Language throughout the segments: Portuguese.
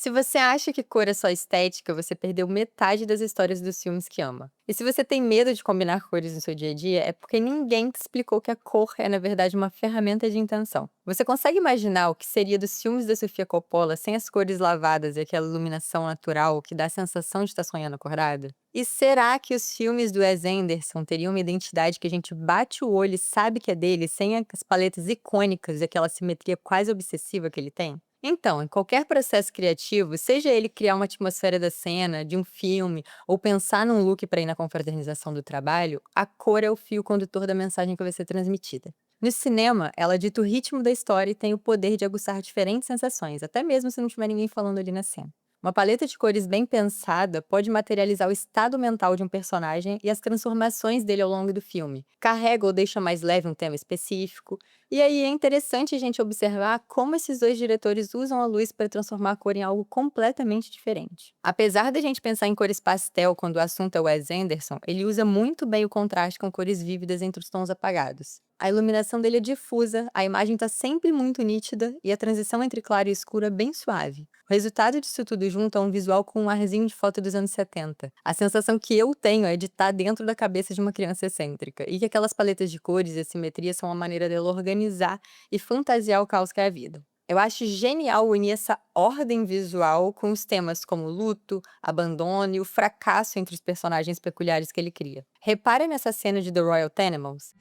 Se você acha que cor é só estética, você perdeu metade das histórias dos filmes que ama. E se você tem medo de combinar cores no seu dia a dia, é porque ninguém te explicou que a cor é, na verdade, uma ferramenta de intenção. Você consegue imaginar o que seria dos filmes da Sofia Coppola sem as cores lavadas e aquela iluminação natural que dá a sensação de estar sonhando acordada? E será que os filmes do Wes Anderson teriam uma identidade que a gente bate o olho e sabe que é dele, sem as paletas icônicas e aquela simetria quase obsessiva que ele tem? Então, em qualquer processo criativo, seja ele criar uma atmosfera da cena, de um filme, ou pensar num look para ir na confraternização do trabalho, a cor é o fio condutor da mensagem que vai ser transmitida. No cinema, ela dita o ritmo da história e tem o poder de aguçar diferentes sensações, até mesmo se não tiver ninguém falando ali na cena. Uma paleta de cores bem pensada pode materializar o estado mental de um personagem e as transformações dele ao longo do filme. Carrega ou deixa mais leve um tema específico, e aí é interessante a gente observar como esses dois diretores usam a luz para transformar a cor em algo completamente diferente. Apesar da gente pensar em cores pastel quando o assunto é Wes Anderson, ele usa muito bem o contraste com cores vívidas entre os tons apagados. A iluminação dele é difusa, a imagem está sempre muito nítida e a transição entre claro e escuro é bem suave. O resultado disso tudo junto é um visual com um arzinho de foto dos anos 70. A sensação que eu tenho é de estar dentro da cabeça de uma criança excêntrica, e que aquelas paletas de cores e assimetria são uma maneira dela organizar e fantasiar o caos que é a vida. Eu acho genial unir essa ordem visual com os temas como luto, abandono e o fracasso entre os personagens peculiares que ele cria. Repare nessa cena de The Royal Tenenbaums.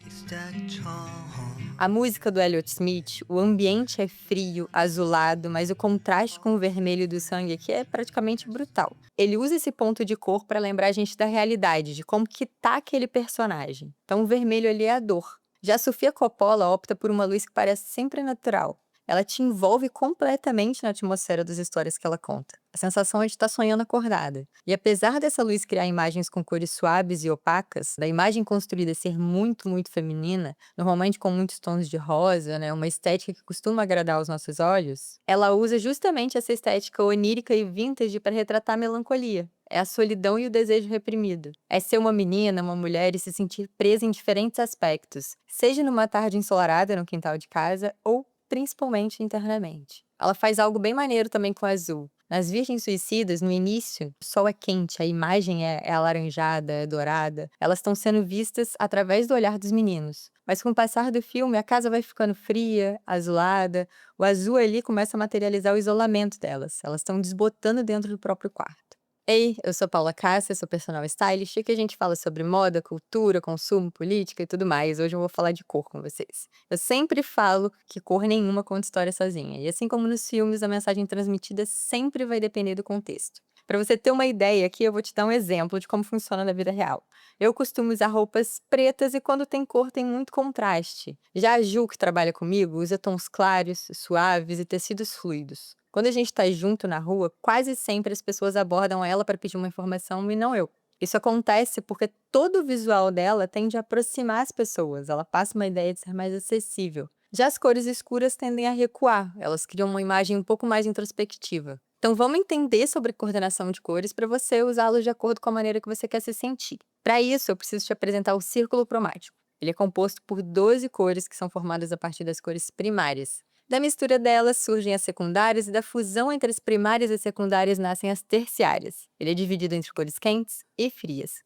A música do Elliott Smith, o ambiente é frio, azulado, mas o contraste com o vermelho do sangue aqui é praticamente brutal. Ele usa esse ponto de cor para lembrar a gente da realidade, de como que tá aquele personagem. Então o vermelho ali é a dor. Já a Sofia Coppola opta por uma luz que parece sempre natural. Ela te envolve completamente na atmosfera das histórias que ela conta. A sensação é de estar sonhando acordada. E apesar dessa luz criar imagens com cores suaves e opacas, da imagem construída ser muito, muito feminina, normalmente com muitos tons de rosa, né, uma estética que costuma agradar aos nossos olhos, ela usa justamente essa estética onírica e vintage para retratar a melancolia. É a solidão e o desejo reprimido. É ser uma menina, uma mulher e se sentir presa em diferentes aspectos, seja numa tarde ensolarada no quintal de casa ou principalmente internamente. Ela faz algo bem maneiro também com o azul. Nas Virgens Suicidas, no início, o sol é quente, a imagem é alaranjada, é dourada. Elas estão sendo vistas através do olhar dos meninos. Mas com o passar do filme, a casa vai ficando fria, azulada. O azul ali começa a materializar o isolamento delas. Elas estão desbotando dentro do próprio quarto. Ei, eu sou Paula Cássia, sou personal stylist, e aqui a gente fala sobre moda, cultura, consumo, política e tudo mais. Hoje eu vou falar de cor com vocês. Eu sempre falo que cor nenhuma conta história sozinha, e assim como nos filmes, a mensagem transmitida sempre vai depender do contexto. Para você ter uma ideia aqui, eu vou te dar um exemplo de como funciona na vida real. Eu costumo usar roupas pretas e quando tem cor tem muito contraste. Já a Ju, que trabalha comigo, usa tons claros, suaves e tecidos fluidos. Quando a gente está junto na rua, quase sempre as pessoas abordam ela para pedir uma informação e não eu. Isso acontece porque todo o visual dela tende a aproximar as pessoas, ela passa uma ideia de ser mais acessível. Já as cores escuras tendem a recuar, elas criam uma imagem um pouco mais introspectiva. Então vamos entender sobre coordenação de cores para você usá-los de acordo com a maneira que você quer se sentir. Para isso, eu preciso te apresentar o círculo cromático. Ele é composto por 12 cores que são formadas a partir das cores primárias. Da mistura delas surgem as secundárias e da fusão entre as primárias e secundárias nascem as terciárias. Ele é dividido entre cores quentes e frias.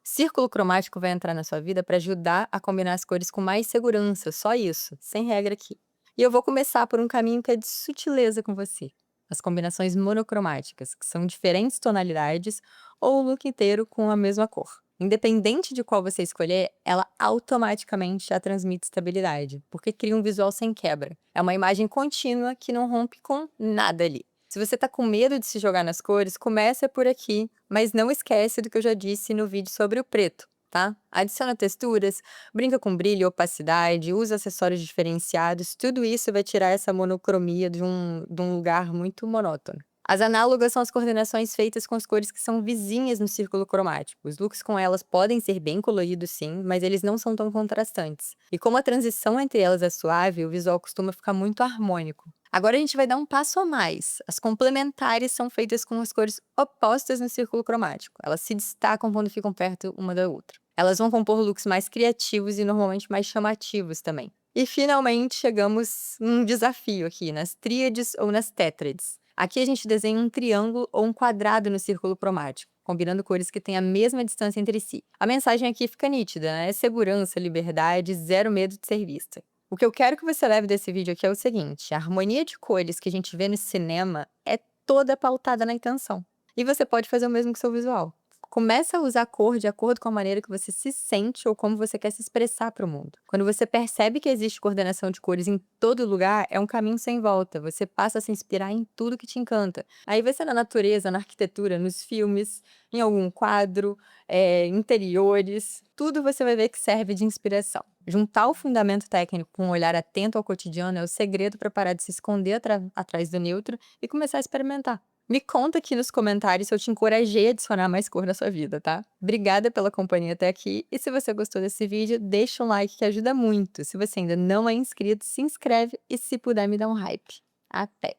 O círculo cromático vai entrar na sua vida para ajudar a combinar as cores com mais segurança, só isso, sem regra aqui. E eu vou começar por um caminho que é de sutileza com você. As combinações monocromáticas, que são diferentes tonalidades ou o look inteiro com a mesma cor. Independente de qual você escolher, ela automaticamente já transmite estabilidade, porque cria um visual sem quebra. É uma imagem contínua que não rompe com nada ali. Se você tá com medo de se jogar nas cores, começa por aqui, mas não esquece do que eu já disse no vídeo sobre o preto, tá? Adiciona texturas, brinca com brilho, opacidade, usa acessórios diferenciados, tudo isso vai tirar essa monocromia de um lugar muito monótono. As análogas são as coordenações feitas com as cores que são vizinhas no círculo cromático. Os looks com elas podem ser bem coloridos sim, mas eles não são tão contrastantes. E como a transição entre elas é suave, o visual costuma ficar muito harmônico. Agora a gente vai dar um passo a mais. As complementares são feitas com as cores opostas no círculo cromático. Elas se destacam quando ficam perto uma da outra. Elas vão compor looks mais criativos e normalmente mais chamativos também. E finalmente chegamos num desafio aqui, nas tríades ou nas tétrades. Aqui a gente desenha um triângulo ou um quadrado no círculo cromático, combinando cores que têm a mesma distância entre si. A mensagem aqui fica nítida, né? É segurança, liberdade, zero medo de ser vista. O que eu quero que você leve desse vídeo aqui é o seguinte: a harmonia de cores que a gente vê no cinema é toda pautada na intenção. E você pode fazer o mesmo com seu visual. Começa a usar a cor de acordo com a maneira que você se sente ou como você quer se expressar para o mundo. Quando você percebe que existe coordenação de cores em todo lugar, é um caminho sem volta. Você passa a se inspirar em tudo que te encanta. Aí vai ser na natureza, na arquitetura, nos filmes, em algum quadro, interiores. Tudo você vai ver que serve de inspiração. Juntar o fundamento técnico com um olhar atento ao cotidiano é o segredo para parar de se esconder atrás do neutro e começar a experimentar. Me conta aqui nos comentários se eu te encorajei a adicionar mais cor na sua vida, tá? Obrigada pela companhia até aqui, e se você gostou desse vídeo, deixa um like que ajuda muito. Se você ainda não é inscrito, se inscreve e se puder me dá um hype. Até!